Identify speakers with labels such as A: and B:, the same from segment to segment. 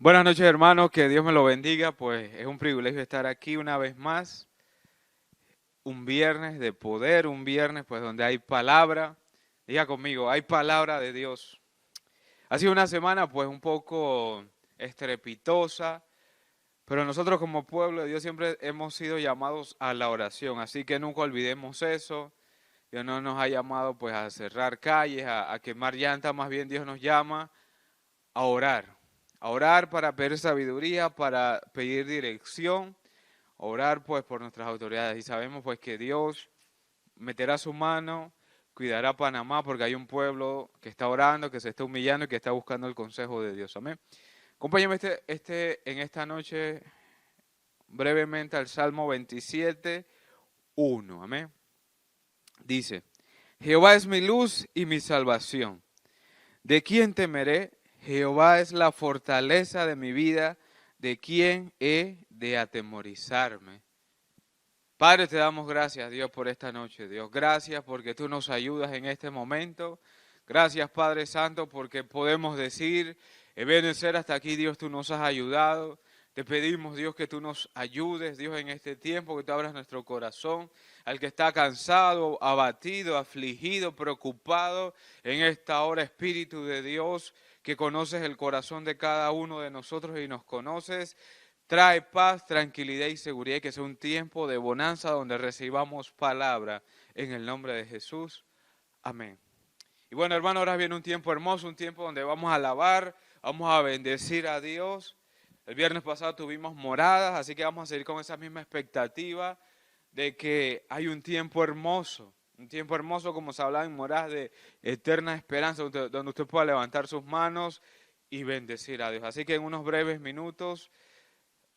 A: Buenas noches, hermanos, que Dios me lo bendiga, pues es un privilegio estar aquí una vez más, un viernes de poder, un viernes pues donde hay palabra, diga conmigo, hay palabra de Dios. Ha sido una semana pues un poco estrepitosa, pero nosotros como pueblo de Dios siempre hemos sido llamados a la oración, así que nunca olvidemos eso. Dios no nos ha llamado pues a cerrar calles, a quemar llantas, más bien Dios nos llama a orar para pedir sabiduría, para pedir dirección, orar pues por nuestras autoridades. Y sabemos pues que Dios meterá su mano, cuidará a Panamá porque hay un pueblo que está orando, que se está humillando y que está buscando el consejo de Dios. Amén. Acompáñame en esta noche brevemente al Salmo 27, 1. Amén. Dice, Jehová es mi luz y mi salvación. ¿De quién temeré? Jehová es la fortaleza de mi vida. ¿De quién he de atemorizarme? Padre, te damos gracias, Dios, por esta noche, Dios. Gracias porque tú nos ayudas en este momento. Gracias, Padre Santo, porque podemos decir, Ebenezer, hasta aquí, Dios, tú nos has ayudado. Te pedimos, Dios, que tú nos ayudes, Dios, en este tiempo, que tú abras nuestro corazón. Al que está cansado, abatido, afligido, preocupado, en esta hora, Espíritu de Dios, que conoces el corazón de cada uno de nosotros y nos conoces. Trae paz, tranquilidad y seguridad, y que sea un tiempo de bonanza donde recibamos palabra en el nombre de Jesús. Amén. Y bueno, hermano, ahora viene un tiempo hermoso, un tiempo donde vamos a alabar, vamos a bendecir a Dios. El viernes pasado tuvimos moradas, así que vamos a seguir con esa misma expectativa de que hay un tiempo hermoso como se hablaba en moradas de eterna esperanza, donde usted pueda levantar sus manos y bendecir a Dios. Así que en unos breves minutos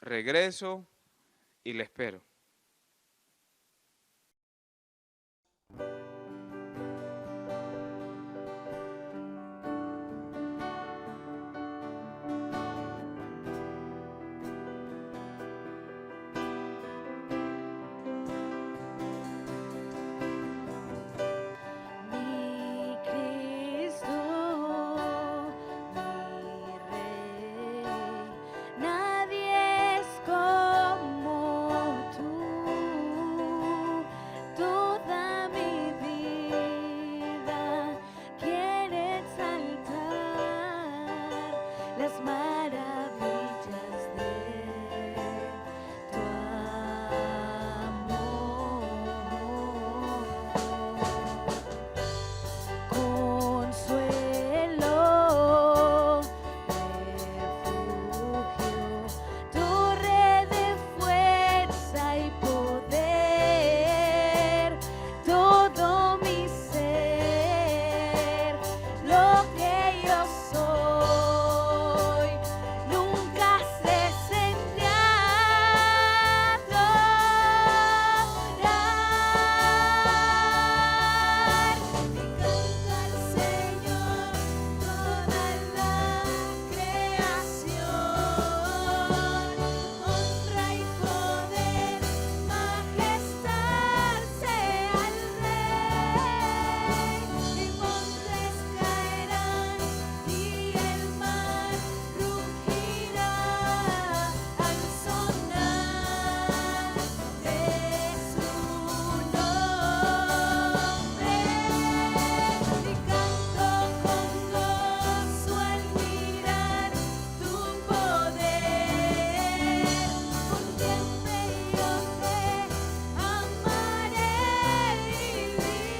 A: regreso y le espero.
B: Mi Cristo, mi Rey, nadie es como tú. Toda mi vida quiere exaltar las maravillas de tu amor. Consuelo, refugio, torre de fuerza y poder, todo mi ser, lo que yo soy, nunca cesen de adorar. Y canta al Señor toda la creación, honra y poder, majestad sea el Rey. Y montes caerán y el mar rugirá al sonar de su nombre. Y canto con gozo al mirar tu poder, con siempre yo te amaré y diré,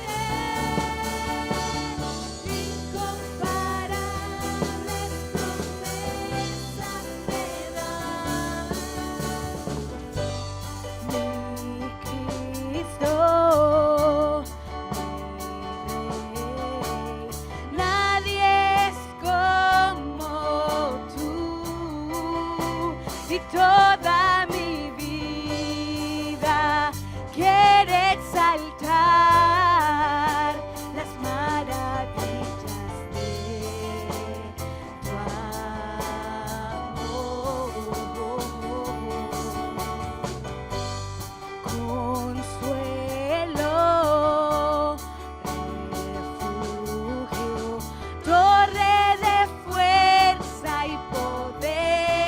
B: incomparables promesas me das. Mi Cristo, mi Rey, nadie es como tú. Y toda mi vida quiere exaltar las maravillas de tu amor. Consuelo, refugio, torre de fuerza y poder.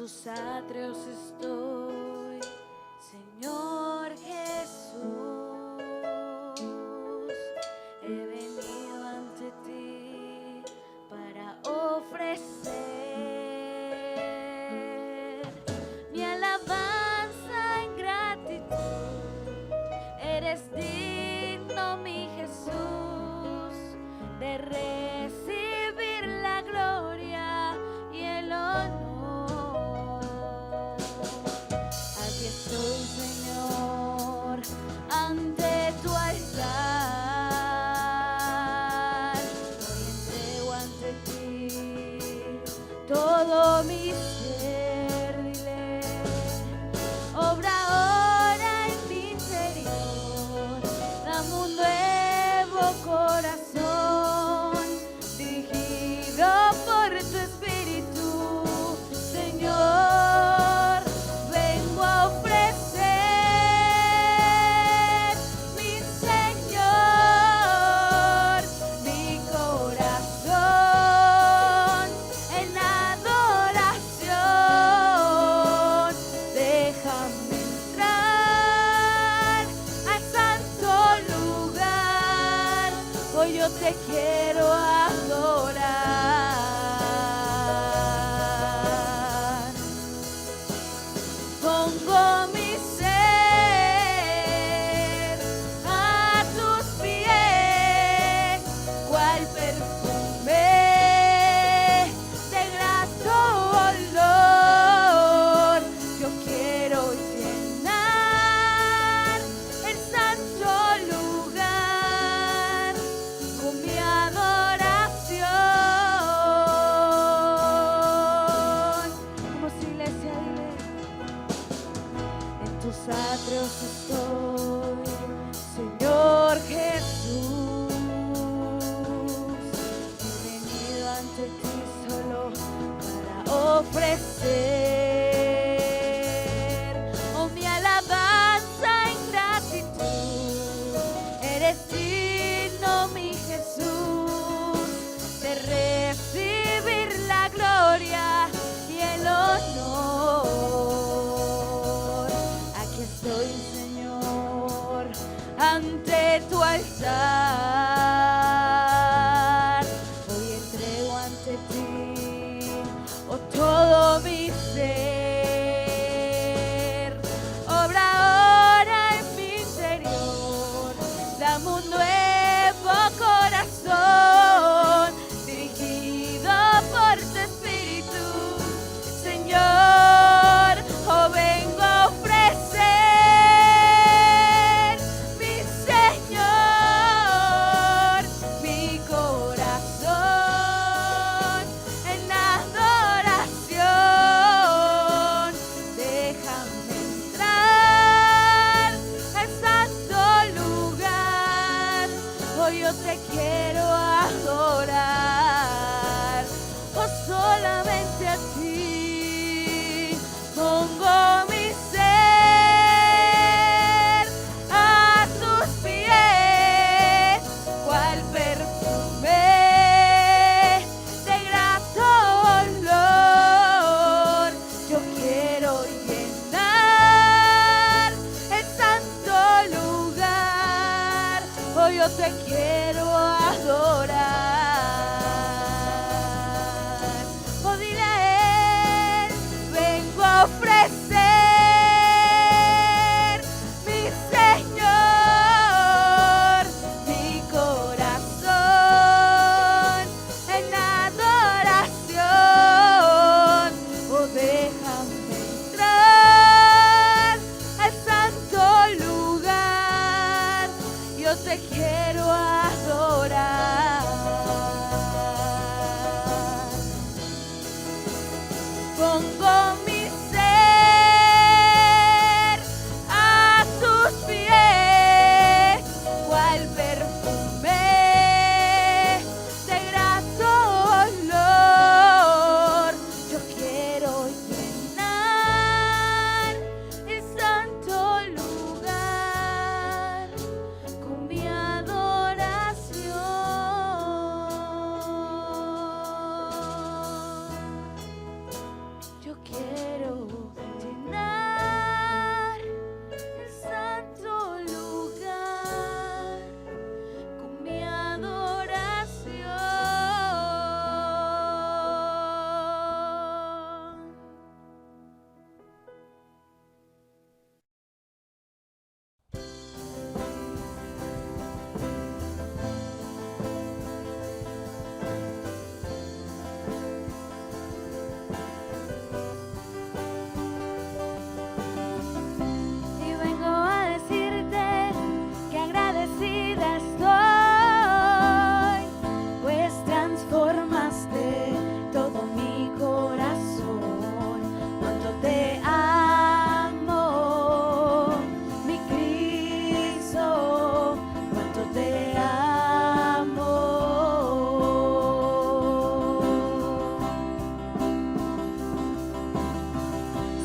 B: tus atrios estoy, Señor Jesús. He venido ante ti para ofrecer mi alabanza en gratitud. Eres digno, mi Jesús, de recibir la gloria y el honor. Aquí estoy, Señor, ante tu altar. Hoy entrego ante ti todo mi ser, dile. Obra ahora en mi interior, dame un nuevo corazón, dirigido por tu espíritu, Señor. Vengo a ofrecer, mi Señor, mi corazón en adoración. Déjame entrar al santo lugar, hoy yo te quiero adorar. Pongo mi ser a tus pies, cual perfume de grato olor. Yo quiero llenar el santo lugar con mi adoración. Como si iglesia, dile. En tus atrios estoy, Señor Jesús. He venido ante ti solo para ofrecer mi alabanza en gratitud. Eres digno, mi Jesús, de recibir la gloria y el honor. Aquí estoy, Señor, ante tu altar. Hoy entrego ante ti todo mi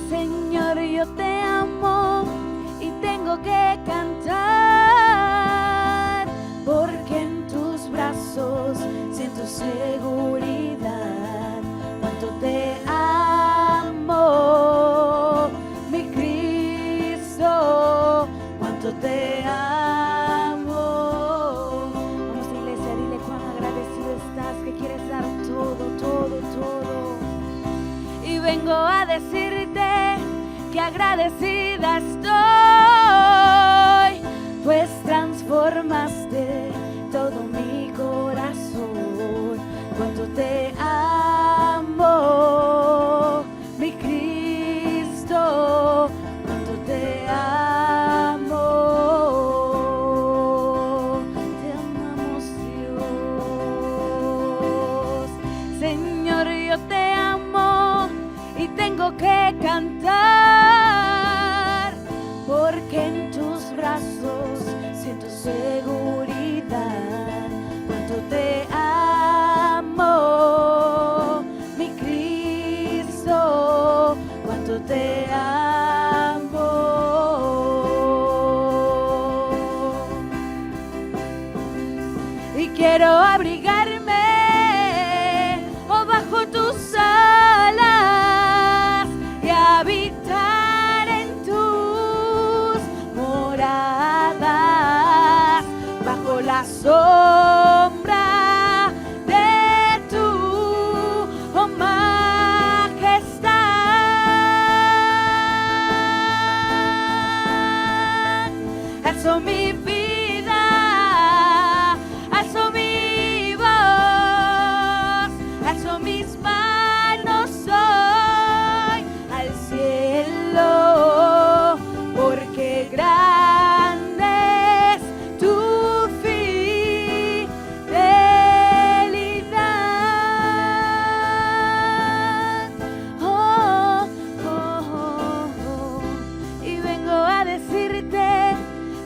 B: Señor, yo te amo y tengo que cantar, porque en tus brazos siento seguridad. Cuánto te amo, mi Cristo, cuánto te amo. Vamos, iglesia, dile cuán agradecido estás, que quieres dar todo, todo, todo. Y vengo a decirte que agradecida estoy, pues transformaste todo mi corazón. Cuánto te amo, mi Cristo, cuánto te amo. Te amamos, Dios. Señor, yo te amo y tengo que cantar, porque en tus brazos siento seguridad. Cuánto te amo, mi Cristo, cuánto te amo. Y quiero abrigarme bajo tus alas y habitar en tus moradas, bajo la sombra de tu majestad. Alzo mi vida, alzo mi voz, alzo mis manos hoy al cielo, porque grande es tu fidelidad. Oh, oh, oh, oh. Y vengo a decirte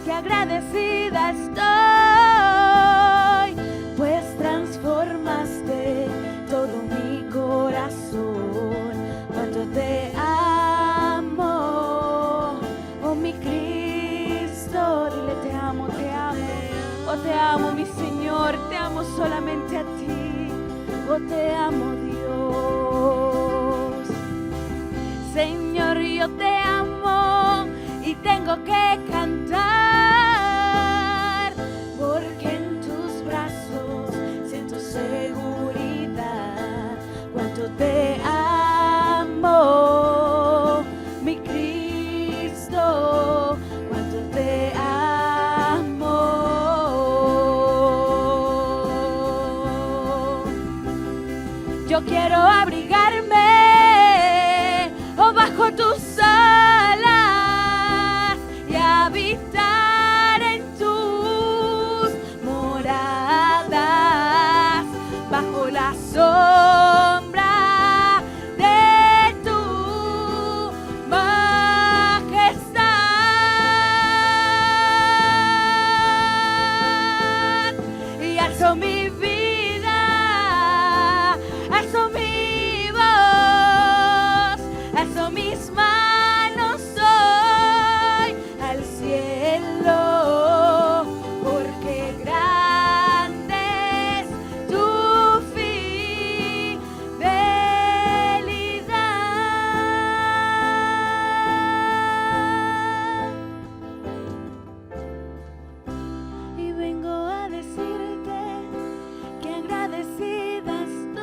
B: que agradecida estoy, pues transformaste todo mi corazón. Cuánto te amo, oh mi Cristo. Dile te amo, oh te amo mi Señor, te amo solamente a ti, oh te amo Dios. Señor, yo te amo y tengo que cantar, porque en tus brazos siento seguridad. Cuánto te amo, mi Cristo, cuánto te amo. Yo quiero abrigarme bajo tus alas y habitar en tus moradas, bajo la sombra de tu majestad. Y alzo mi vida, alzo mi voz, alzo mis manos hoy al cielo, porque grande es tu fidelidad. Y vengo a decirte que agradecida estoy,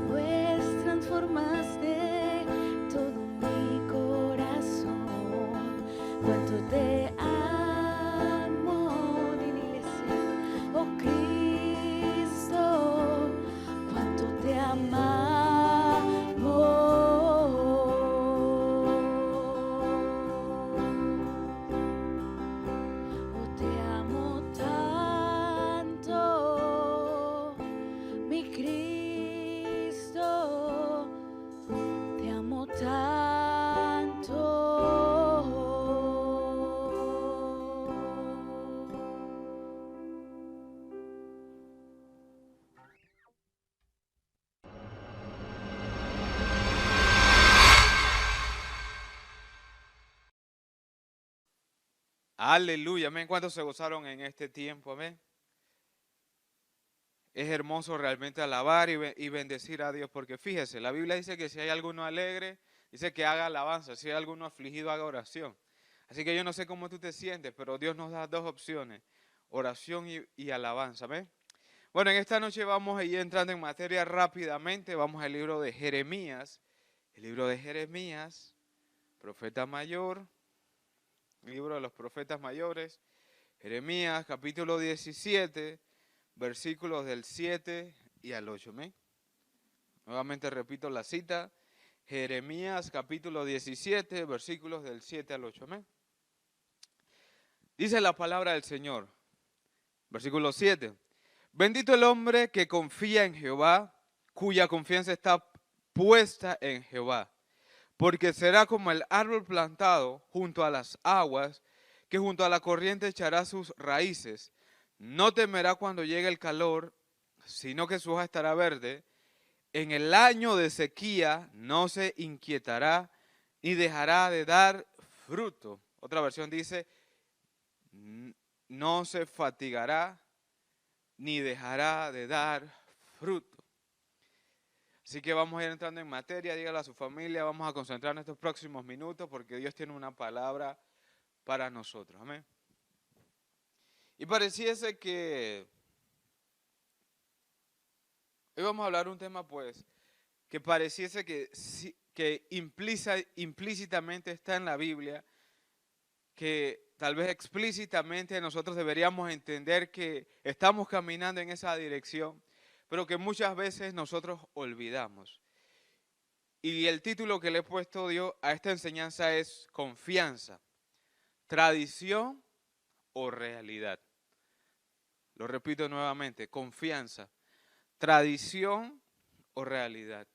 B: pues transformaste todo mi corazón. Cuánto te amo, dile iglesia, oh Cristo, cuánto te amamos. Oh, te amo tanto, mi Cristo, te amo tanto.
A: Aleluya, amén. ¿Cuántos se gozaron en este tiempo? Amén. Es hermoso realmente alabar y bendecir a Dios, porque fíjese, la Biblia dice que si hay alguno alegre, dice que haga alabanza, si hay alguno afligido, haga oración. Así que yo no sé cómo tú te sientes, pero Dios nos da dos opciones, oración y alabanza. ¿Ves? Bueno, en esta noche vamos a ir entrando en materia rápidamente, vamos al libro de Jeremías. El libro de Jeremías, profeta mayor, libro de los profetas mayores, Jeremías capítulo 17, versículos del 7 y al 8. ¿Me? Nuevamente repito la cita, Jeremías capítulo 17, versículos del 7 al 8. ¿Me? Dice la palabra del Señor, versículo 7. Bendito el hombre que confía en Jehová, cuya confianza está puesta en Jehová, porque será como el árbol plantado junto a las aguas, que junto a la corriente echará sus raíces. No temerá cuando llegue el calor, sino que su hoja estará verde. En el año de sequía no se inquietará, ni dejará de dar fruto. Otra versión dice, no se fatigará, ni dejará de dar fruto. Así que vamos a ir entrando en materia, dígale a su familia, vamos a concentrarnos estos próximos minutos porque Dios tiene una palabra para nosotros. Amén. Y pareciese que hoy vamos a hablar un tema pues que pareciese que implícitamente está en la Biblia, que tal vez explícitamente nosotros deberíamos entender que estamos caminando en esa dirección, pero que muchas veces nosotros olvidamos. Y el título que le he puesto yo a esta enseñanza es confianza, tradición o realidad. Lo repito nuevamente, confianza, tradición o realidad.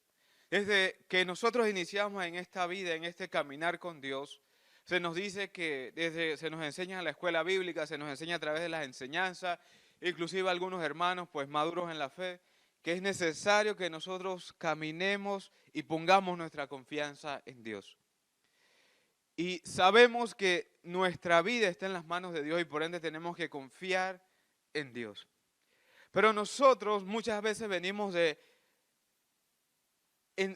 A: Desde que nosotros iniciamos en esta vida, en este caminar con Dios, se nos dice que se nos enseña en la escuela bíblica, se nos enseña a través de las enseñanzas, inclusive algunos hermanos pues maduros en la fe, que es necesario que nosotros caminemos y pongamos nuestra confianza en Dios. Y sabemos que nuestra vida está en las manos de Dios y por ende tenemos que confiar en Dios. Pero nosotros muchas veces venimos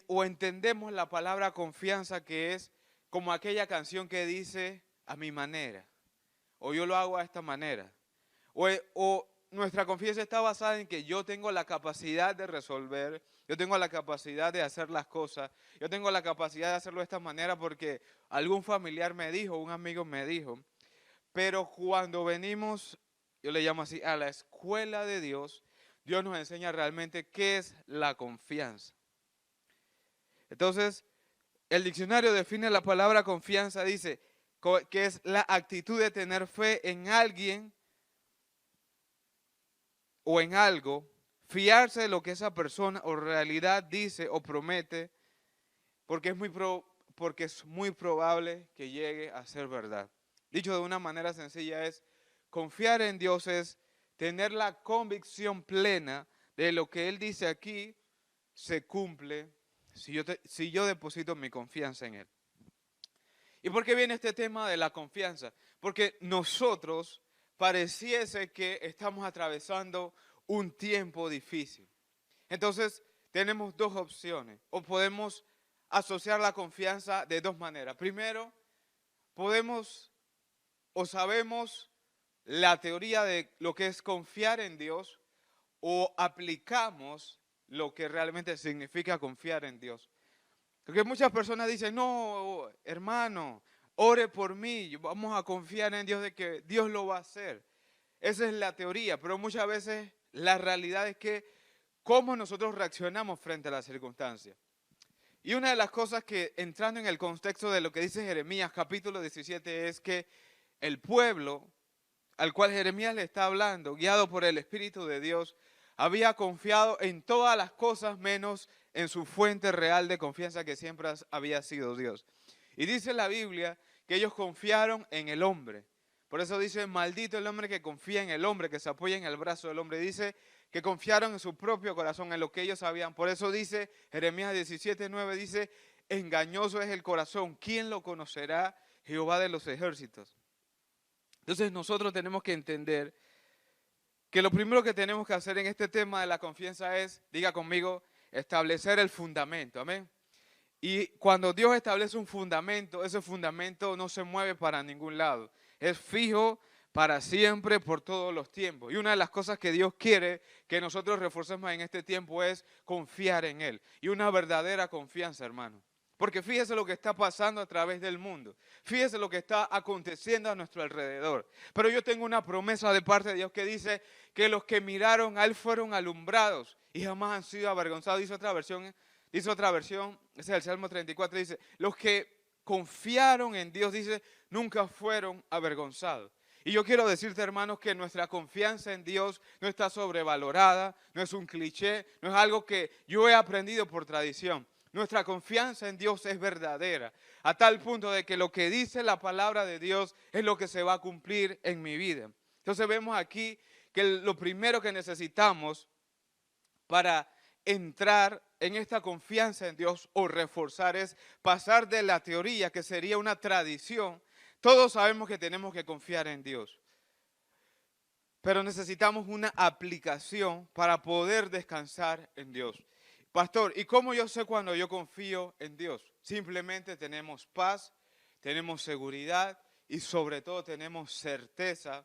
A: o entendemos la palabra confianza, que es como aquella canción que dice a mi manera, o yo lo hago a esta manera, o nuestra confianza está basada en que yo tengo la capacidad de resolver, yo tengo la capacidad de hacer las cosas, yo tengo la capacidad de hacerlo de esta manera porque algún familiar me dijo, un amigo me dijo. Pero cuando venimos, yo le llamo así, a la escuela de Dios, Dios nos enseña realmente qué es la confianza. Entonces, el diccionario define la palabra confianza, dice que es la actitud de tener fe en alguien o en algo, fiarse de lo que esa persona o realidad dice o promete, porque es muy probable que llegue a ser verdad. Dicho de una manera sencilla es, confiar en Dios es tener la convicción plena de lo que Él dice aquí se cumple si yo deposito mi confianza en Él. ¿Y por qué viene este tema de la confianza? Porque nosotros pareciese que estamos atravesando un tiempo difícil. Entonces, tenemos dos opciones. O podemos asociar la confianza de dos maneras. Primero, podemos o sabemos la teoría de lo que es confiar en Dios o aplicamos lo que realmente significa confiar en Dios. Porque muchas personas dicen, no, hermano, ore por mí, vamos a confiar en Dios de que Dios lo va a hacer. Esa es la teoría, pero muchas veces la realidad es que cómo nosotros reaccionamos frente a las circunstancias. Y una de las cosas que, entrando en el contexto de lo que dice Jeremías capítulo 17, es que el pueblo al cual Jeremías le está hablando, guiado por el Espíritu de Dios, había confiado en todas las cosas menos en su fuente real de confianza, que siempre había sido Dios. Y dice la Biblia que ellos confiaron en el hombre. Por eso dice, maldito el hombre que confía en el hombre, que se apoya en el brazo del hombre. Dice que confiaron en su propio corazón, en lo que ellos sabían. Por eso dice Jeremías 17:9, dice, engañoso es el corazón, ¿quién lo conocerá? Jehová de los ejércitos. Entonces nosotros tenemos que entender que lo primero que tenemos que hacer en este tema de la confianza es, diga conmigo, establecer el fundamento, amén. Y cuando Dios establece un fundamento, ese fundamento no se mueve para ningún lado. Es fijo para siempre, por todos los tiempos. Y una de las cosas que Dios quiere que nosotros reforcemos en este tiempo es confiar en Él. Y una verdadera confianza, hermano. Porque fíjese lo que está pasando a través del mundo. Fíjese lo que está aconteciendo a nuestro alrededor. Pero yo tengo una promesa de parte de Dios que dice que los que miraron a Él fueron alumbrados y jamás han sido avergonzados. Dice otra versión, ese es el Salmo 34, dice, los que confiaron en Dios, dice, nunca fueron avergonzados. Y yo quiero decirte, hermanos, que nuestra confianza en Dios no está sobrevalorada, no es un cliché, no es algo que yo he aprendido por tradición. Nuestra confianza en Dios es verdadera, a tal punto de que lo que dice la palabra de Dios es lo que se va a cumplir en mi vida. Entonces vemos aquí que lo primero que necesitamos para entrar en esta confianza en Dios o reforzar es pasar de la teoría, que sería una tradición. Todos sabemos que tenemos que confiar en Dios, pero necesitamos una aplicación para poder descansar en Dios. Pastor, ¿y cómo yo sé cuando yo confío en Dios? Simplemente tenemos paz, tenemos seguridad y sobre todo tenemos certeza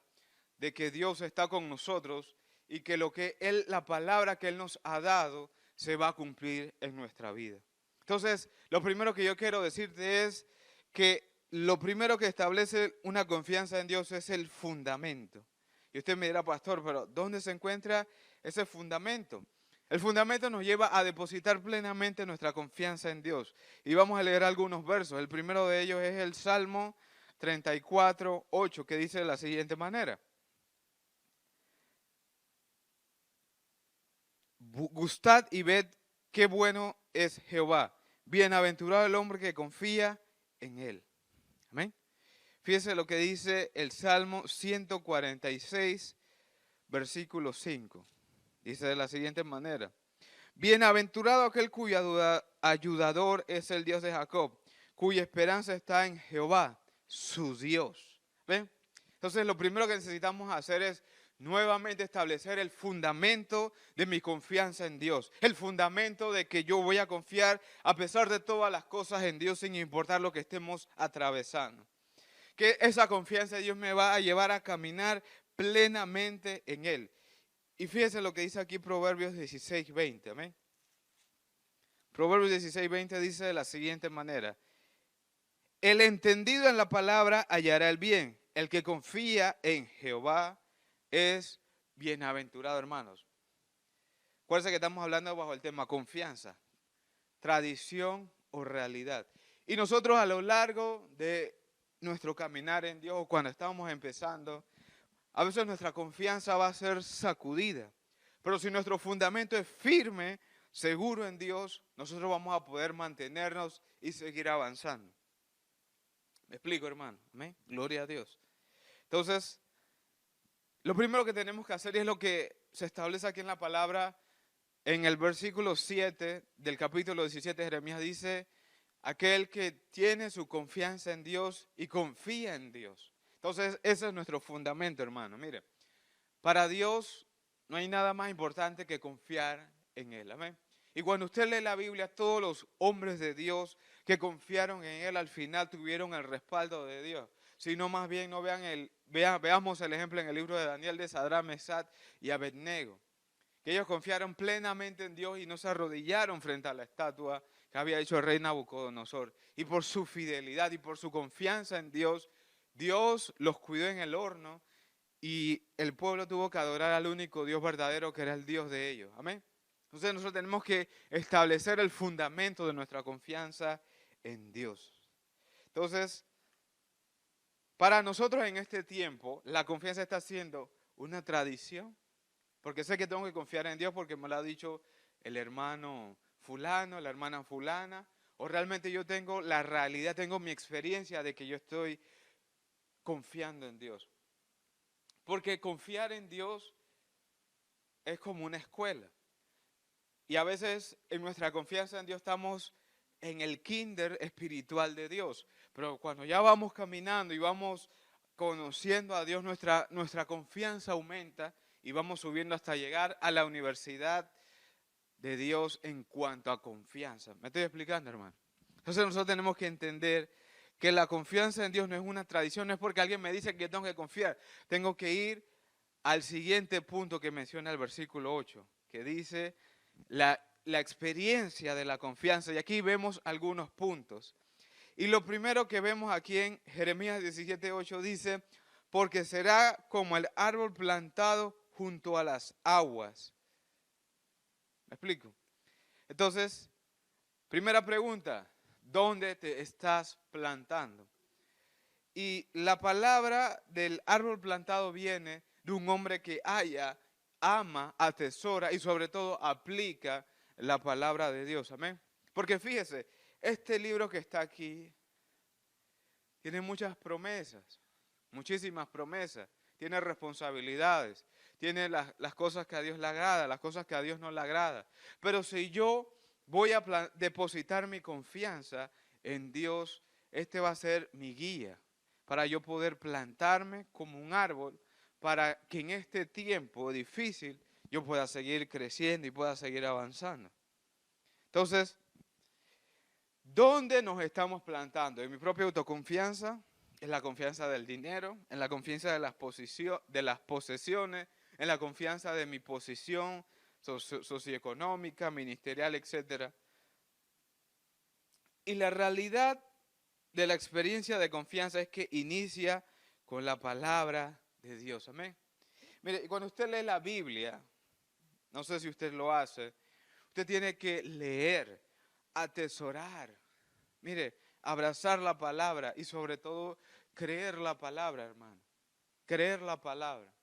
A: de que Dios está con nosotros y que la palabra que Él nos ha dado se va a cumplir en nuestra vida. Entonces, lo primero que yo quiero decirte es que lo primero que establece una confianza en Dios es el fundamento. Y usted me dirá, pastor, pero ¿dónde se encuentra ese fundamento? El fundamento nos lleva a depositar plenamente nuestra confianza en Dios. Y vamos a leer algunos versos. El primero de ellos es el Salmo 34, 8, que dice de la siguiente manera. Gustad y ved qué bueno es Jehová. Bienaventurado el hombre que confía en Él. Amén. Fíjese lo que dice el Salmo 146, versículo 5. Dice de la siguiente manera. Bienaventurado aquel cuyo ayudador es el Dios de Jacob, cuya esperanza está en Jehová, su Dios. ¿Ven? Entonces lo primero que necesitamos hacer es nuevamente establecer el fundamento de mi confianza en Dios. El fundamento de que yo voy a confiar a pesar de todas las cosas en Dios sin importar lo que estemos atravesando. Que esa confianza en Dios me va a llevar a caminar plenamente en Él. Y fíjense lo que dice aquí Proverbios 16, 20. Amén. Proverbios 16, 20 dice de la siguiente manera. El entendido en la palabra hallará el bien. El que confía en Jehová es bienaventurado, hermanos. Acuérdense que estamos hablando bajo el tema confianza, tradición o realidad. Y nosotros a lo largo de nuestro caminar en Dios, cuando estamos empezando, a veces nuestra confianza va a ser sacudida. Pero si nuestro fundamento es firme, seguro en Dios, nosotros vamos a poder mantenernos y seguir avanzando. ¿Me explico, hermano? ¿Amén? Gloria a Dios. Entonces, lo primero que tenemos que hacer es lo que se establece aquí en la palabra, en el versículo 7 del capítulo 17 de Jeremías, dice, aquel que tiene su confianza en Dios y confía en Dios. Entonces, ese es nuestro fundamento, hermano. Mire, para Dios no hay nada más importante que confiar en Él. Amén. Y cuando usted lee la Biblia, todos los hombres de Dios que confiaron en Él al final tuvieron el respaldo de Dios. Si no, más bien no veamos el ejemplo en el libro de Daniel de Sadrach, Mesach y Abednego. Que ellos confiaron plenamente en Dios y no se arrodillaron frente a la estatua que había hecho el rey Nabucodonosor. Y por su fidelidad y por su confianza en Dios, Dios los cuidó en el horno y el pueblo tuvo que adorar al único Dios verdadero que era el Dios de ellos. Amén. Entonces nosotros tenemos que establecer el fundamento de nuestra confianza en Dios. Entonces, para nosotros en este tiempo, la confianza está siendo una tradición. Porque sé que tengo que confiar en Dios porque me lo ha dicho el hermano fulano, la hermana fulana. O realmente yo tengo la realidad, tengo mi experiencia de que yo estoy confiando en Dios. Porque confiar en Dios es como una escuela. Y a veces en nuestra confianza en Dios estamos en el kinder espiritual de Dios. Pero cuando ya vamos caminando y vamos conociendo a Dios, nuestra confianza aumenta y vamos subiendo hasta llegar a la universidad de Dios en cuanto a confianza. ¿Me estoy explicando, hermano? Entonces nosotros tenemos que entender que la confianza en Dios no es una tradición, no es porque alguien me dice que tengo que confiar. Tengo que ir al siguiente punto que menciona el versículo 8, que dice la experiencia de la confianza. Y aquí vemos algunos puntos. Y lo primero que vemos aquí en Jeremías 17:8 dice, porque será como el árbol plantado junto a las aguas. ¿Me explico? Entonces, primera pregunta, ¿dónde te estás plantando? Y la palabra del árbol plantado viene de un hombre que ama, atesora y sobre todo aplica la palabra de Dios. Amén. Porque fíjese, este libro que está aquí tiene muchas promesas, muchísimas promesas. Tiene responsabilidades, tiene las cosas que a Dios le agrada, las cosas que a Dios no le agrada. Pero si yo voy a depositar mi confianza en Dios, este va a ser mi guía para yo poder plantarme como un árbol, para que en este tiempo difícil yo pueda seguir creciendo y pueda seguir avanzando. Entonces, ¿dónde nos estamos plantando? ¿En mi propia autoconfianza? ¿En la confianza del dinero? ¿En la confianza de las posesiones? ¿En la confianza de mi posición socioeconómica, ministerial, etcétera? Y la realidad de la experiencia de confianza es que inicia con la palabra de Dios. Amén. Mire, cuando usted lee la Biblia, no sé si usted lo hace, usted tiene que leer, atesorar. Mire, abrazar la palabra y sobre todo creer la palabra, hermano. Creer la palabra.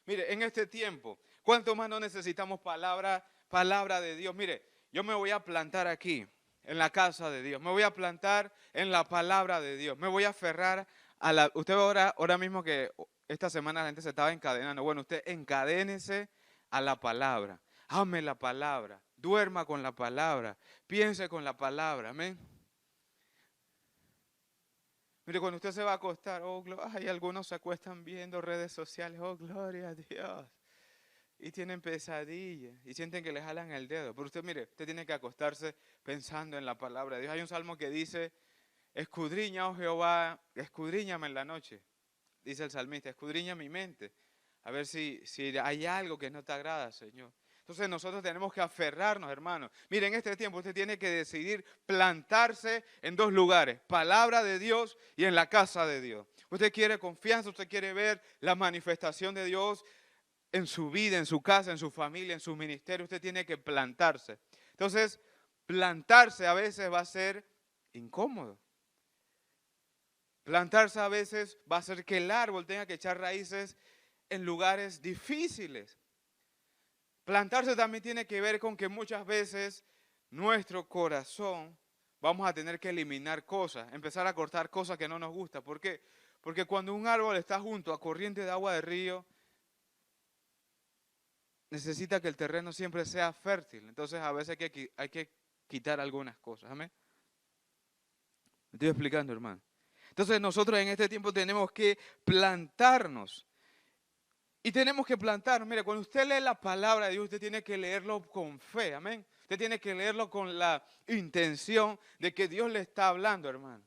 A: Mire, en este tiempo, ¿cuánto más no necesitamos palabra de Dios? Mire, yo me voy a plantar aquí, en la casa de Dios. Me voy a plantar en la palabra de Dios. Me voy a aferrar a la... Usted ahora mismo que esta semana la gente se estaba encadenando. Bueno, usted encadénese a la palabra. Ame la palabra. Duerma con la palabra. Piense con la palabra. Amén. Mire, cuando usted se va a acostar, hay algunos se acuestan viendo redes sociales, oh, gloria a Dios. Y tienen pesadillas y sienten que le jalan el dedo. Pero usted, mire, usted tiene que acostarse pensando en la palabra de Dios. Hay un salmo que dice, escudriña, oh Jehová, escudriñame en la noche. Dice el salmista, escudriña mi mente. A ver si hay algo que no te agrada, Señor. Entonces nosotros tenemos que aferrarnos, hermanos. Mire, en este tiempo usted tiene que decidir plantarse en dos lugares, palabra de Dios y en la casa de Dios. Usted quiere confianza, usted quiere ver la manifestación de Dios en su vida, en su casa, en su familia, en su ministerio. Usted tiene que plantarse. Entonces, plantarse a veces va a ser incómodo. Plantarse a veces va a hacer que el árbol tenga que echar raíces en lugares difíciles. Plantarse también tiene que ver con que muchas veces nuestro corazón vamos a tener que eliminar cosas, empezar a cortar cosas que no nos gustan. ¿Por qué? Porque cuando un árbol está junto a corriente de agua de río, necesita que el terreno siempre sea fértil. Entonces a veces hay que quitar algunas cosas. ¿Amén? ¿Me estoy explicando, hermano? Entonces nosotros en este tiempo tenemos que plantarnos. Y tenemos que plantarnos. Mire, cuando usted lee la palabra de Dios, usted tiene que leerlo con fe. Amén. Usted tiene que leerlo con la intención de que Dios le está hablando, hermano.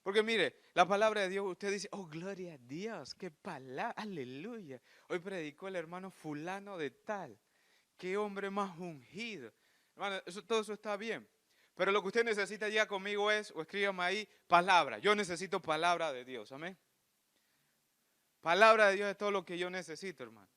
A: Porque mire, la palabra de Dios, usted dice, oh, gloria a Dios, qué palabra, aleluya. Hoy predicó el hermano fulano de tal. Qué hombre más ungido. Hermano, todo eso está bien. Pero lo que usted necesita ya conmigo es, o escríbame ahí, palabra. Yo necesito palabra de Dios, amén. Palabra de Dios es todo lo que yo necesito, hermano.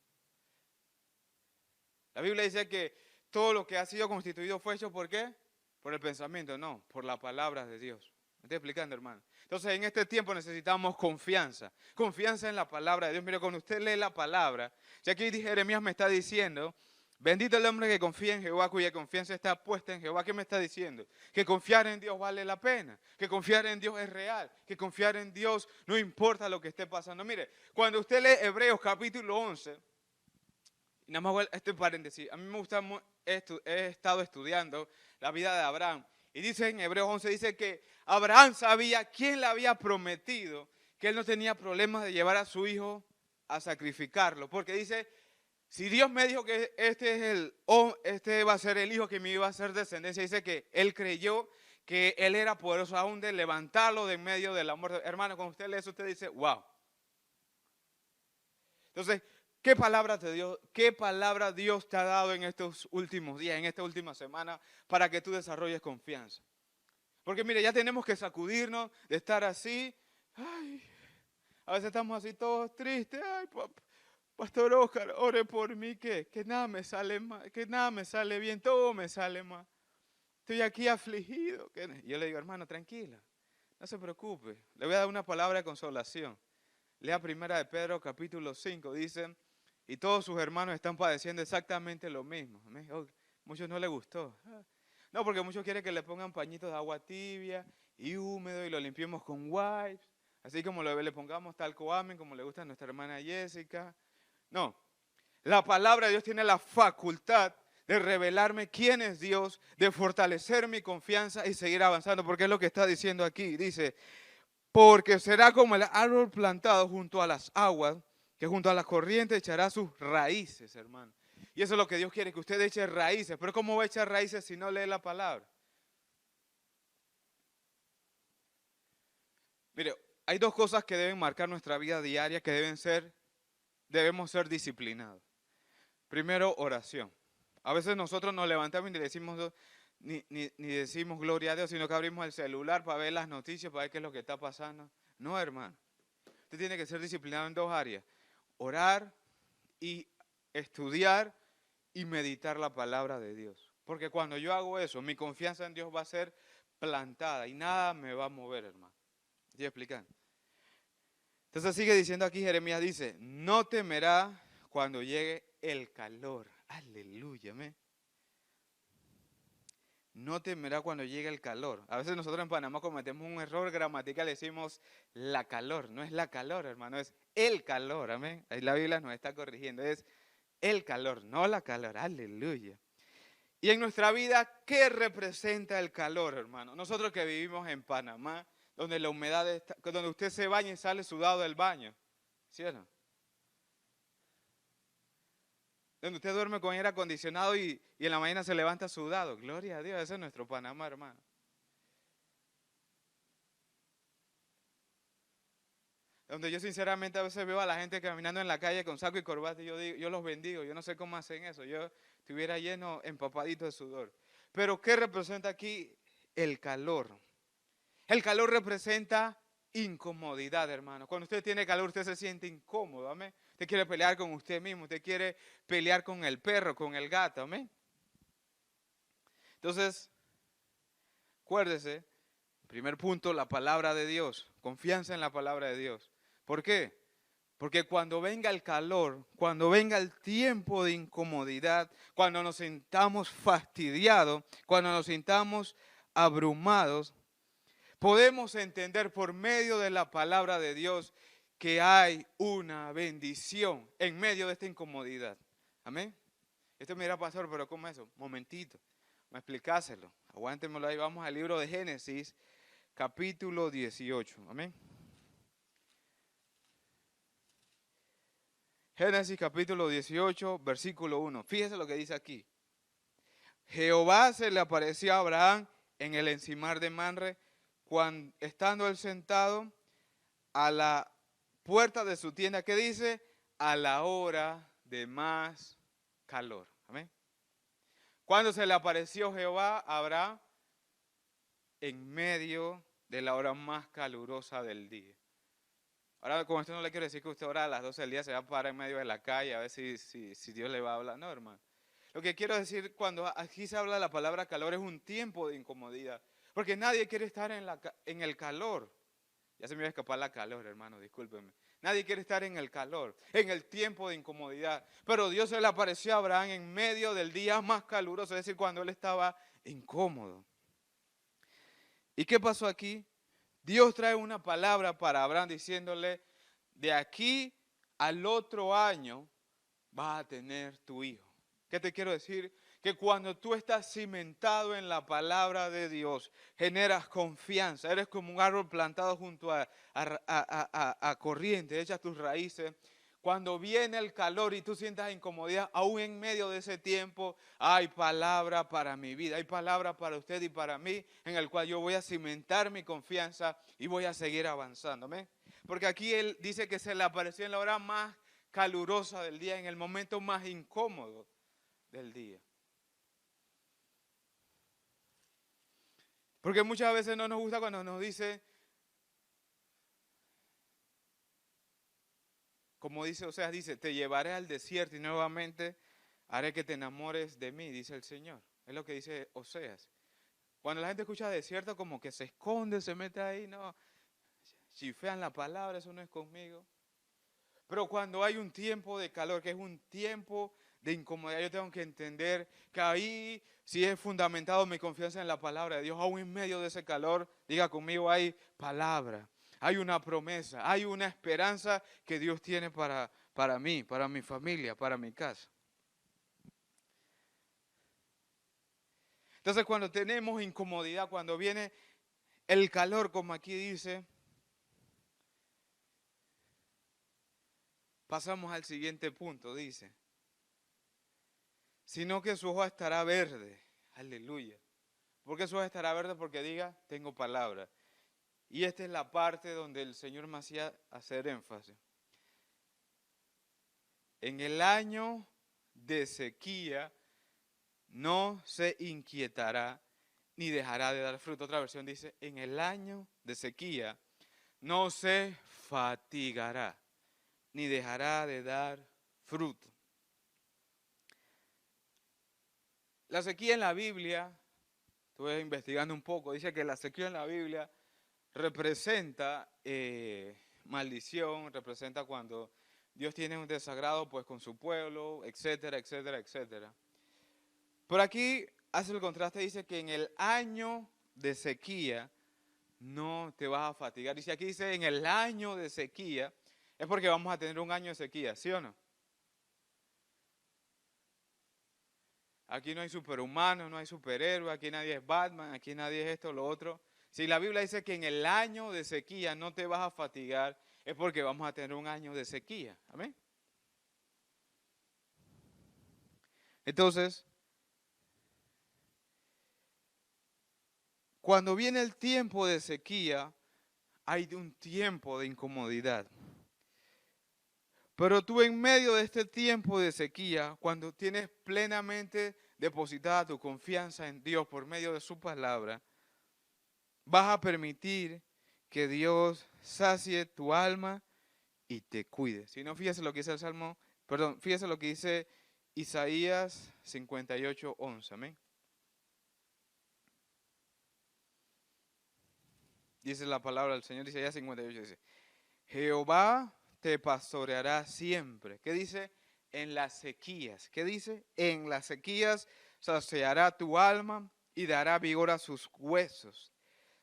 A: La Biblia dice que todo lo que ha sido constituido fue hecho ¿por qué? Por el pensamiento, no, por la palabra de Dios. ¿Me estoy explicando, hermano? Entonces, en este tiempo necesitamos confianza. Confianza en la palabra de Dios. Mire, cuando usted lee la palabra, ya aquí Jeremías me está diciendo, bendito el hombre que confía en Jehová, cuya confianza está puesta en Jehová. ¿Qué me está diciendo? Que confiar en Dios vale la pena, que confiar en Dios es real, que confiar en Dios no importa lo que esté pasando. Mire, cuando usted lee Hebreos capítulo 11, y nada más este paréntesis, a mí me gusta, he estado estudiando la vida de Abraham, y dice en Hebreos 11, dice que Abraham sabía quién le había prometido que él no tenía problemas de llevar a su hijo a sacrificarlo, porque dice, si Dios me dijo que este va a ser el hijo que me iba a hacer descendencia, dice que él creyó que él era poderoso aún de levantarlo de en medio de la muerte. Hermano, cuando usted lee eso, usted dice, wow. Entonces, ¿qué palabra Dios te ha dado en estos últimos días, en esta última semana, para que tú desarrolles confianza? Porque mire, ya tenemos que sacudirnos de estar así. Ay, a veces estamos así todos tristes. Ay, Pastor Oscar, ore por mí, que nada me sale mal, que nada me sale bien, todo me sale mal. Estoy aquí afligido. Yo le digo, hermano, tranquila, no se preocupe. Le voy a dar una palabra de consolación. Lea Primera de Pedro, capítulo 5, dice, y todos sus hermanos están padeciendo exactamente lo mismo. Muchos no les gustó. No, porque muchos quieren que le pongan pañitos de agua tibia y húmedo y lo limpiemos con wipes. Así como le pongamos talco amen, como le gusta a nuestra hermana Jessica. No, la palabra de Dios tiene la facultad de revelarme quién es Dios, de fortalecer mi confianza y seguir avanzando, porque es lo que está diciendo aquí. Dice, porque será como el árbol plantado junto a las aguas, que junto a las corrientes echará sus raíces, hermano. Y eso es lo que Dios quiere, que usted eche raíces. Pero ¿cómo va a echar raíces si no lee la palabra? Mire, hay dos cosas que deben marcar nuestra vida diaria, que debemos ser disciplinados. Primero, oración. A veces nosotros nos levantamos y ni decimos gloria a Dios, sino que abrimos el celular para ver las noticias, para ver qué es lo que está pasando. No, hermano. Usted tiene que ser disciplinado en dos áreas. Orar y estudiar y meditar la palabra de Dios. Porque cuando yo hago eso, mi confianza en Dios va a ser plantada y nada me va a mover, hermano. ¿Estoy explicando? Entonces sigue diciendo aquí Jeremías, dice, no temerá cuando llegue el calor. Aleluya, amén. No temerá cuando llegue el calor. A veces nosotros en Panamá cometemos un error gramatical, decimos la calor. No es la calor, hermano, es el calor, amén. Ahí la Biblia nos está corrigiendo, es el calor, no la calor, aleluya. Y en nuestra vida, ¿qué representa el calor, hermano? Nosotros que vivimos en Panamá, donde la humedad está, donde usted se baña y sale sudado del baño, ¿sí o no? Donde usted duerme con aire acondicionado y en la mañana se levanta sudado. Gloria a Dios, ese es nuestro Panamá, hermano. Donde yo sinceramente a veces veo a la gente caminando en la calle con saco y corbata y yo los bendigo, yo no sé cómo hacen eso, yo estuviera lleno, empapadito de sudor. Pero ¿qué representa aquí el calor? El calor representa incomodidad, hermano. Cuando usted tiene calor, usted se siente incómodo, amén. Usted quiere pelear con usted mismo, usted quiere pelear con el perro, con el gato, amén. Entonces, acuérdese, primer punto, la palabra de Dios, confianza en la palabra de Dios. ¿Por qué? Porque cuando venga el calor, cuando venga el tiempo de incomodidad, cuando nos sintamos fastidiados, cuando nos sintamos abrumados, podemos entender por medio de la palabra de Dios que hay una bendición en medio de esta incomodidad. Amén. Esto me dirá, pastor, pero ¿cómo es eso? Momentito, me explicáselo. Aguántemelo ahí, vamos al libro de Génesis, capítulo 18. Amén. Génesis capítulo 18, versículo 1. Fíjese lo que dice aquí. Jehová se le apareció a Abraham en el encimar de Manre, cuando, estando él sentado a la puerta de su tienda, ¿qué dice? A la hora de más calor. Amén. Cuando se le apareció Jehová a Abraham, en medio de la hora más calurosa del día. Ahora, con esto no le quiero decir que usted ahora a las 12 del día se va a parar en medio de la calle a ver si Dios le va a hablar. No, hermano. Lo que quiero decir cuando aquí se habla de la palabra calor es un tiempo de incomodidad. Porque nadie quiere estar en el calor. Ya se me iba a escapar la calor, hermano, discúlpenme. Nadie quiere estar en el calor, en el tiempo de incomodidad. Pero Dios se le apareció a Abraham en medio del día más caluroso, es decir, cuando él estaba incómodo. ¿Y qué pasó aquí? Dios trae una palabra para Abraham diciéndole, de aquí al otro año vas a tener tu hijo. ¿Qué te quiero decir? que cuando tú estás cimentado en la palabra de Dios, generas confianza. Eres como un árbol plantado junto a corriente, echas tus raíces. Cuando viene el calor y tú sientas incomodidad, aún en medio de ese tiempo, hay palabra para mi vida, hay palabra para usted y para mí, en el cual yo voy a cimentar mi confianza y voy a seguir avanzando. ¿Amén? Porque aquí él dice que se le apareció en la hora más calurosa del día, en el momento más incómodo del día. Porque muchas veces no nos gusta cuando nos dice, como dice Oseas, dice, te llevaré al desierto y nuevamente haré que te enamores de mí, dice el Señor. Es lo que dice Oseas. Cuando la gente escucha desierto, como que se esconde, se mete ahí, no, chifean la palabra, eso no es conmigo. Pero cuando hay un tiempo de calor, que es un tiempo de incomodidad, yo tengo que entender que ahí sí es fundamentado mi confianza en la palabra de Dios. Aún en medio de ese calor, diga conmigo, hay palabra, hay una promesa, hay una esperanza que Dios tiene para mí, para mi familia, para mi casa. Entonces cuando tenemos incomodidad, cuando viene el calor, como aquí dice, pasamos al siguiente punto, dice, sino que su hoja estará verde. Aleluya. ¿Por qué su hoja estará verde? Porque diga, tengo palabra. Y esta es la parte donde el Señor me hacía hacer énfasis. En el año de sequía no se inquietará ni dejará de dar fruto. Otra versión dice, en el año de sequía no se fatigará ni dejará de dar fruto. La sequía en la Biblia, estuve investigando un poco, dice que la sequía en la Biblia representa maldición, representa cuando Dios tiene un desagrado pues con su pueblo, etcétera, etcétera, etcétera. Por aquí hace el contraste, dice que en el año de sequía no te vas a fatigar. Y si aquí dice en el año de sequía, es porque vamos a tener un año de sequía, ¿sí o no? Aquí no hay superhumanos, no hay superhéroes, aquí nadie es Batman, aquí nadie es esto o lo otro. Si la Biblia dice que en el año de sequía no te vas a fatigar, es porque vamos a tener un año de sequía. Amén. Entonces, cuando viene el tiempo de sequía, hay un tiempo de incomodidad. Pero tú en medio de este tiempo de sequía, cuando tienes plenamente depositada tu confianza en Dios por medio de su palabra, vas a permitir que Dios sacie tu alma y te cuide. Si no, fíjese lo que dice el Salmo, perdón, fíjese lo que dice Isaías 58:11, amén. Dice la palabra del Señor, Isaías 58, dice, Jehová te pastoreará siempre. ¿Qué dice? En las sequías. ¿Qué dice? En las sequías saciará tu alma y dará vigor a sus huesos.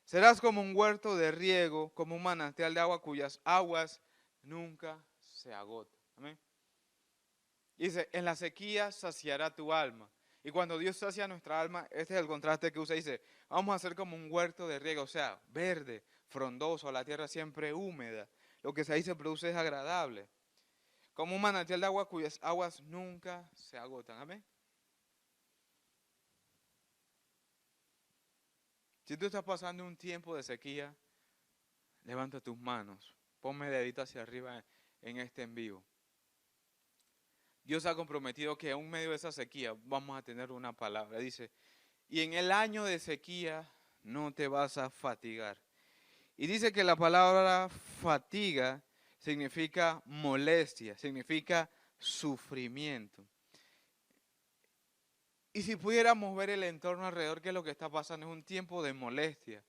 A: Serás como un huerto de riego, como un manantial de agua cuyas aguas nunca se agotan. Amén. Dice, en la sequía saciará tu alma. Y cuando Dios sacia nuestra alma, este es el contraste que usa. Dice, vamos a ser como un huerto de riego, o sea, verde, frondoso, la tierra siempre húmeda. Lo que ahí se produce es agradable. Como un manantial de agua cuyas aguas nunca se agotan. Amén. Si tú estás pasando un tiempo de sequía, levanta tus manos. Ponme dedito hacia arriba en este en vivo. Dios ha comprometido que aún en medio de esa sequía vamos a tener una palabra. Dice, y en el año de sequía no te vas a fatigar. Y dice que la palabra fatiga significa molestia, significa sufrimiento. Y si pudiéramos ver el entorno alrededor, que es lo que está pasando, es un tiempo de molestia,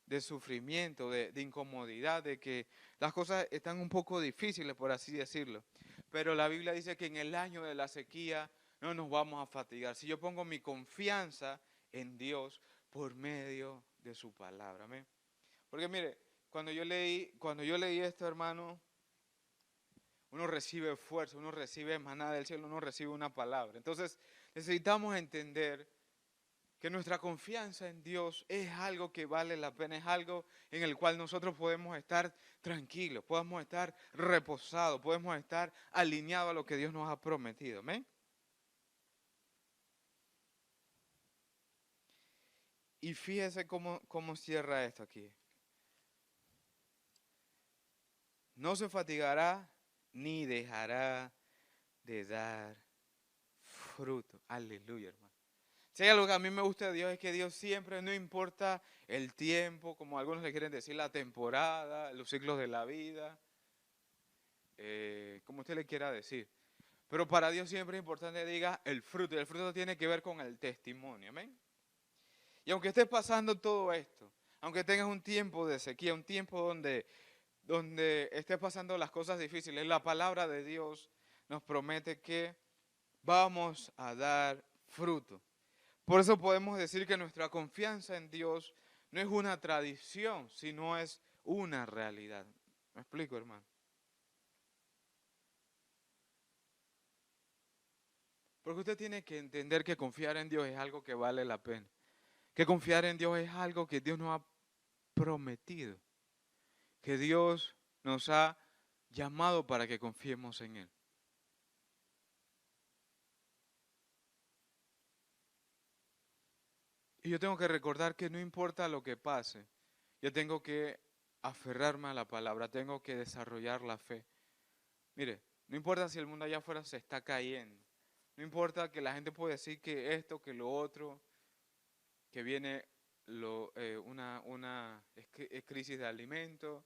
A: de sufrimiento, de incomodidad, de que las cosas están un poco difíciles, por así decirlo. Pero la Biblia dice que en el año de la sequía no nos vamos a fatigar. Si yo pongo mi confianza en Dios por medio de su palabra. ¿Amén? Porque mire, cuando yo leí esto, hermano, uno recibe fuerza, uno recibe maná del cielo, uno recibe una palabra. Entonces, necesitamos entender que nuestra confianza en Dios es algo que vale la pena, es algo en el cual nosotros podemos estar tranquilos, podemos estar reposados, podemos estar alineados a lo que Dios nos ha prometido. ¿Amén? Y fíjese cómo cierra esto aquí. No se fatigará ni dejará de dar fruto. Aleluya, hermano. Si hay algo que a mí me gusta de Dios es que Dios siempre, no importa el tiempo, como algunos le quieren decir, la temporada, los ciclos de la vida, como usted le quiera decir. Pero para Dios siempre es importante que diga el fruto. Y el fruto tiene que ver con el testimonio. Amén. Y aunque estés pasando todo esto, aunque tengas un tiempo de sequía, un tiempo donde estés pasando las cosas difíciles, la palabra de Dios nos promete que vamos a dar fruto. Por eso podemos decir que nuestra confianza en Dios no es una tradición, sino es una realidad. ¿Me explico, hermano? Porque usted tiene que entender que confiar en Dios es algo que vale la pena. Que confiar en Dios es algo que Dios nos ha prometido. Que Dios nos ha llamado para que confiemos en Él. Y yo tengo que recordar que no importa lo que pase, yo tengo que aferrarme a la palabra, tengo que desarrollar la fe. Mire, no importa si el mundo allá afuera se está cayendo, no importa que la gente pueda decir que esto, que lo otro, que viene una crisis de alimentos,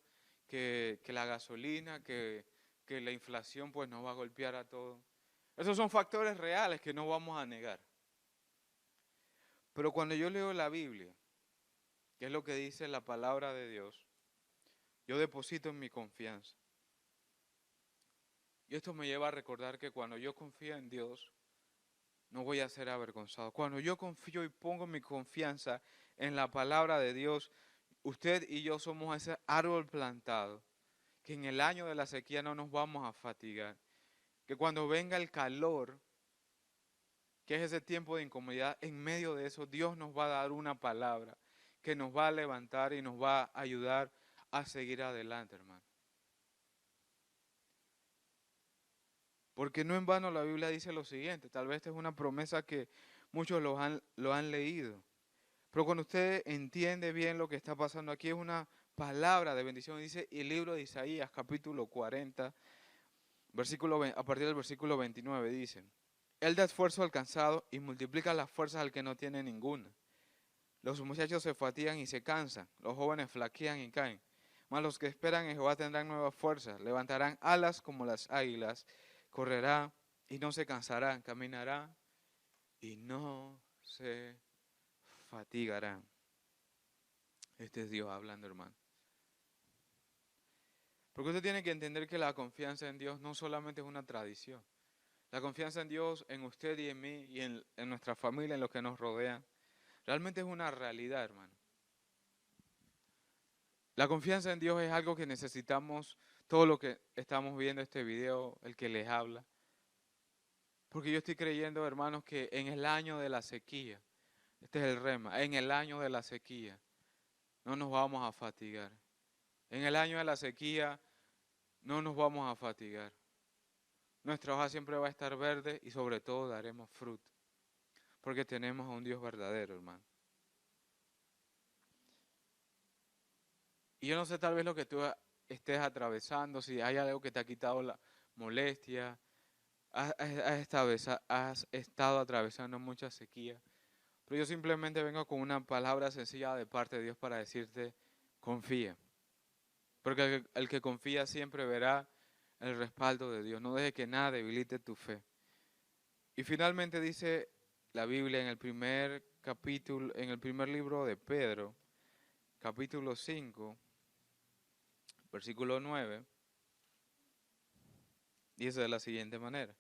A: que la gasolina, que la inflación pues nos va a golpear a todos. Esos son factores reales que no vamos a negar. Pero cuando yo leo la Biblia, que es lo que dice la palabra de Dios, yo deposito en mi confianza. Y esto me lleva a recordar que cuando yo confío en Dios, no voy a ser avergonzado. Cuando yo confío y pongo mi confianza en la palabra de Dios, usted y yo somos ese árbol plantado, que en el año de la sequía no nos vamos a fatigar. Que cuando venga el calor, que es ese tiempo de incomodidad, en medio de eso Dios nos va a dar una palabra que nos va a levantar y nos va a ayudar a seguir adelante, hermano. Porque no en vano la Biblia dice lo siguiente, tal vez esta es una promesa que muchos lo han leído, pero cuando usted entiende bien lo que está pasando aquí, es una palabra de bendición. Dice el libro de Isaías, capítulo 40, a partir del versículo 29, dice: Él da esfuerzo al cansado y multiplica las fuerzas al que no tiene ninguna. Los muchachos se fatigan y se cansan, los jóvenes flaquean y caen. Mas los que esperan en Jehová tendrán nuevas fuerzas, levantarán alas como las águilas, correrá y no se cansarán, caminará y no se fatigarán. Este es Dios hablando, hermano. Porque usted tiene que entender que la confianza en Dios no solamente es una tradición. La confianza en Dios, en usted y en mí, y en nuestra familia, en los que nos rodean, realmente es una realidad, hermano. La confianza en Dios es algo que necesitamos, todo lo que estamos viendo este video, el que les habla. Porque yo estoy creyendo, hermanos, que en el año de la sequía, este es el rema, en el año de la sequía, no nos vamos a fatigar. En el año de la sequía, no nos vamos a fatigar. Nuestra hoja siempre va a estar verde y sobre todo daremos fruto. Porque tenemos a un Dios verdadero, hermano. Y yo no sé tal vez lo que tú estés atravesando, si hay algo que te ha quitado la molestia, has estado atravesando mucha sequía. Pero yo simplemente vengo con una palabra sencilla de parte de Dios para decirte, confía. Porque el que confía siempre verá el respaldo de Dios. No deje que nada debilite tu fe. Y finalmente dice la Biblia en el primer capítulo, en el primer libro de Pedro, capítulo 5, versículo 9, dice de la siguiente manera.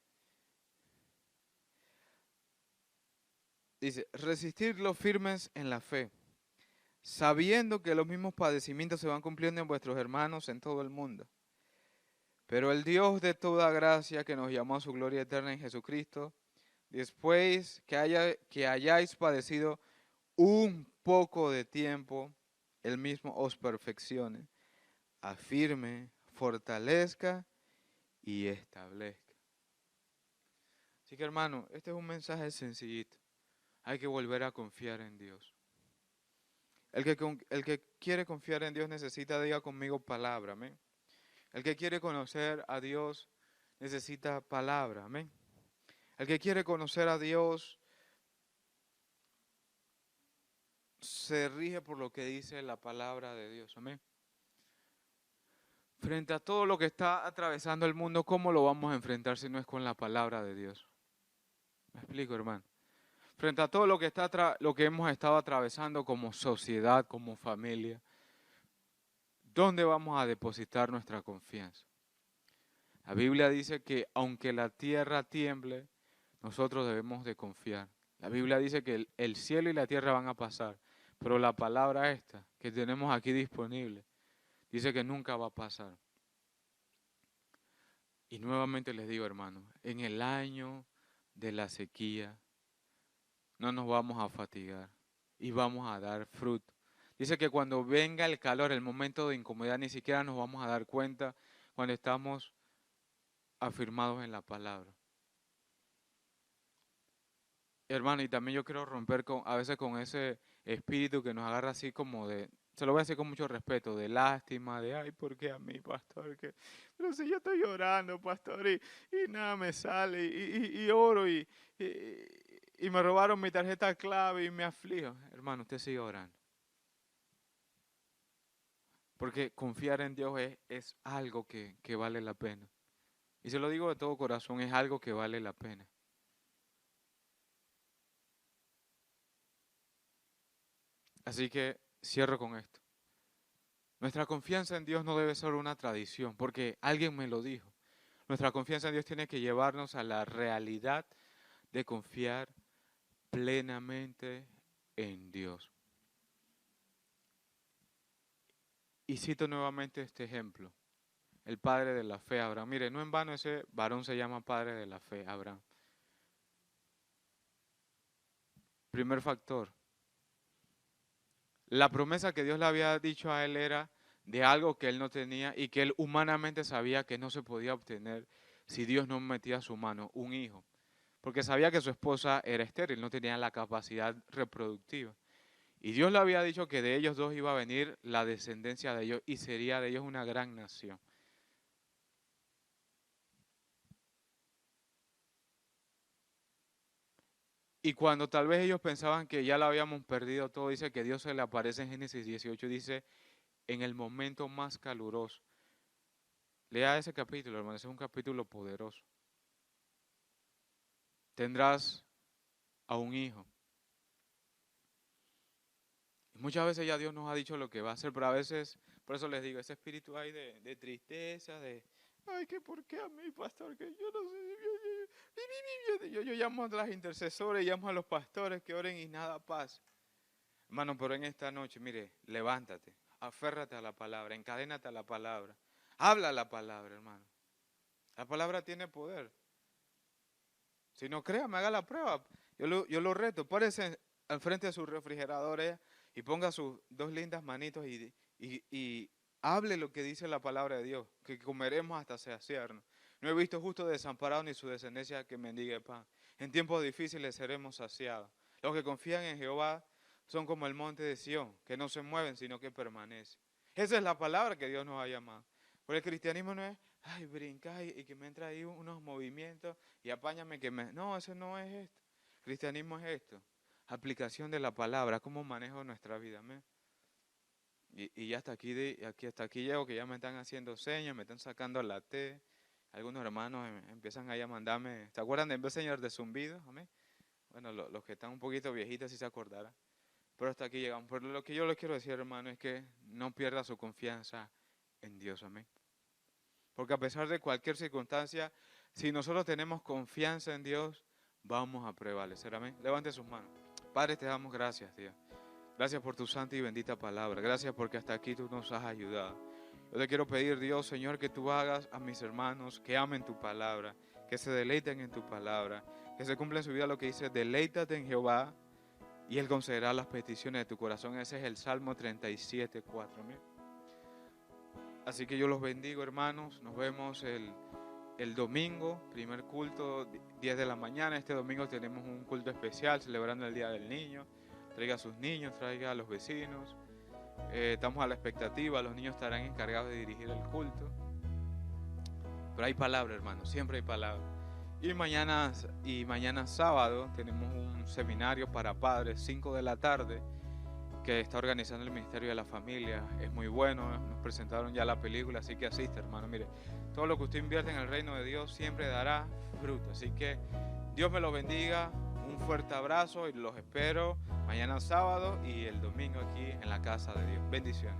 A: Dice, resistir los firmes en la fe, sabiendo que los mismos padecimientos se van cumpliendo en vuestros hermanos en todo el mundo. Pero el Dios de toda gracia, que nos llamó a su gloria eterna en Jesucristo, después que hayáis padecido un poco de tiempo, Él mismo os perfeccione, afirme, fortalezca y establezca. Así que hermano, este es un mensaje sencillito. Hay que volver a confiar en Dios. El que quiere confiar en Dios necesita, diga conmigo, palabra, amén. El que quiere conocer a Dios necesita palabra, amén. El que quiere conocer a Dios se rige por lo que dice la palabra de Dios, amén. Frente a todo lo que está atravesando el mundo, ¿cómo lo vamos a enfrentar si no es con la palabra de Dios? ¿Me explico, hermano? Frente a todo lo que lo que hemos estado atravesando como sociedad, como familia, ¿dónde vamos a depositar nuestra confianza? La Biblia dice que aunque la tierra tiemble, nosotros debemos de confiar. La Biblia dice que el cielo y la tierra van a pasar, pero la palabra esta que tenemos aquí disponible dice que nunca va a pasar. Y nuevamente les digo, hermanos, en el año de la sequía no nos vamos a fatigar y vamos a dar fruto. Dice que cuando venga el calor, el momento de incomodidad, ni siquiera nos vamos a dar cuenta cuando estamos afirmados en la palabra. Hermano, y también yo quiero romper a veces con ese espíritu que nos agarra así como de, se lo voy a decir con mucho respeto, de lástima, de, ay, ¿por qué a mí, pastor? Pero si yo estoy llorando, pastor, y nada me sale, y oro, y me robaron mi tarjeta clave y me aflijo. Hermano, usted sigue orando. Porque confiar en Dios es algo que vale la pena. Y se lo digo de todo corazón, es algo que vale la pena. Así que cierro con esto. Nuestra confianza en Dios no debe ser una tradición, porque alguien me lo dijo. Nuestra confianza en Dios tiene que llevarnos a la realidad de confiar plenamente en Dios. Y cito nuevamente este ejemplo, el padre de la fe, Abraham. Mire, no en vano ese varón se llama padre de la fe, Abraham. Primer factor, la promesa que Dios le había dicho a él era de algo que él no tenía y que él humanamente sabía que no se podía obtener si Dios no metía su mano, un hijo. Porque sabía que su esposa era estéril, no tenía la capacidad reproductiva. Y Dios le había dicho que de ellos dos iba a venir la descendencia de ellos y sería de ellos una gran nación. Y cuando tal vez ellos pensaban que ya lo habíamos perdido todo, dice que Dios se le aparece en Génesis 18, dice, en el momento más caluroso. Lea ese capítulo, hermano, ese es un capítulo poderoso. Tendrás a un hijo. Y muchas veces ya Dios nos ha dicho lo que va a hacer, pero a veces, por eso les digo, ese espíritu hay de tristeza, de, ay, que por qué a mí, pastor, que yo no sé, yo llamo a las intercesoras, llamo a los pastores que oren y nada pasa. Hermano, pero en esta noche, mire, levántate, aférrate a la palabra, encadénate a la palabra, habla la palabra, hermano. La palabra tiene poder. Si no crea, me haga la prueba. Yo lo reto, párese al frente de su refrigerador y ponga sus dos lindas manitos y hable lo que dice la palabra de Dios, que comeremos hasta saciarnos. No he visto justo desamparado ni su descendencia que mendigue pan. En tiempos difíciles seremos saciados. Los que confían en Jehová son como el monte de Sión, que no se mueven, sino que permanecen. Esa es la palabra que Dios nos ha llamado. Porque el cristianismo no es, ay, brinca y que me entra ahí unos movimientos y apáñame que me... No, eso no es esto. El cristianismo es esto. Aplicación de la palabra, cómo manejo nuestra vida. ¿Me? Y ya hasta aquí llego, que ya me están haciendo señas, me están sacando la T. Algunos hermanos empiezan ahí a mandarme, ¿se acuerdan de señor de zumbido? ¿Amén? Bueno, los que están un poquito viejitos sí se acordarán. Pero hasta aquí llegamos. Pero lo que yo les quiero decir, hermano, es que no pierda su confianza en Dios. Amén. Porque a pesar de cualquier circunstancia, si nosotros tenemos confianza en Dios, vamos a prevalecer. Amén. Levante sus manos. Padre, te damos gracias, Dios. Gracias por tu santa y bendita palabra. Gracias porque hasta aquí tú nos has ayudado. Yo te quiero pedir, Dios, Señor, que tú hagas a mis hermanos que amen tu palabra, que se deleiten en tu palabra, que se cumpla en su vida lo que dice: deleítate en Jehová y Él concederá las peticiones de tu corazón. Ese es el Salmo 37:4. Así que yo los bendigo, hermanos. Nos vemos el domingo, primer culto, 10 de la mañana. Este domingo tenemos un culto especial celebrando el Día del Niño. Traiga a sus niños, traiga a los vecinos. Estamos a la expectativa, los niños estarán encargados de dirigir el culto. Pero hay palabra, hermanos, siempre hay palabra. Y mañana sábado tenemos un seminario para padres, 5 de la tarde, que está organizando el Ministerio de la Familia. Es muy bueno, nos presentaron ya la película, así que asiste, hermano. Mire, todo lo que usted invierte en el reino de Dios siempre dará fruto. Así que Dios me lo bendiga, un fuerte abrazo y los espero mañana sábado y el domingo aquí en la casa de Dios. Bendiciones.